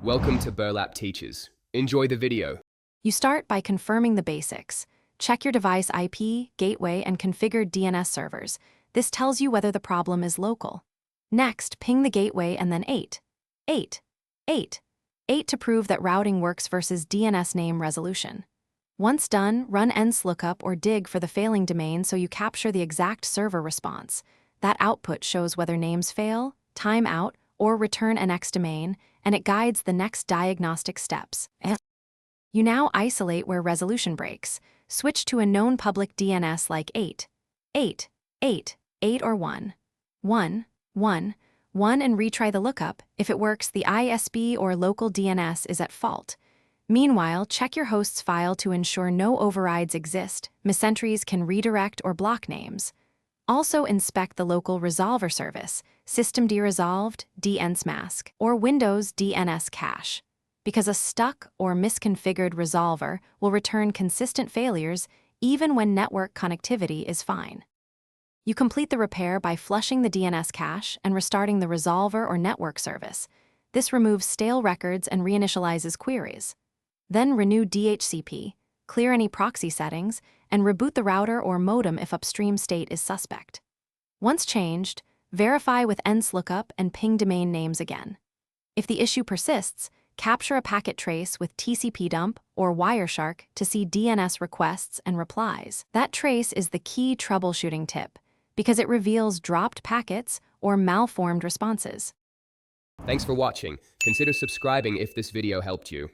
Welcome to Burlap Teachers. Enjoy the video. You start by confirming the basics. Check your device IP, gateway, and configured DNS servers. This tells you whether the problem is local. Next, ping the gateway and then 8 to prove that routing works versus DNS name resolution. Once done, run nslookup or dig for the failing domain so you capture the exact server response. That output shows whether names fail, time out, or return an X domain, and it guides the next diagnostic steps. You now isolate where resolution breaks. Switch to a known public DNS like 8 or 1 and retry the lookup. If it works, the ISP or local DNS is at fault. Meanwhile, check your host's file to ensure no overrides exist. Misentries can redirect or block names. Also inspect the local resolver service, systemd resolved, dnsmask, or Windows DNS cache, because a stuck or misconfigured resolver will return consistent failures even when network connectivity is fine. You complete the repair by flushing the DNS cache and restarting the resolver or network service. This removes stale records and reinitializes queries. Then renew DHCP, clear any proxy settings, and reboot the router or modem if upstream state is suspect. Once changed, verify with nslookup and ping domain names again. If the issue persists, capture a packet trace with TCP dump or Wireshark to see DNS requests and replies. That trace is the key troubleshooting tip because it reveals dropped packets or malformed responses. Thanks for watching. Consider subscribing if this video helped you.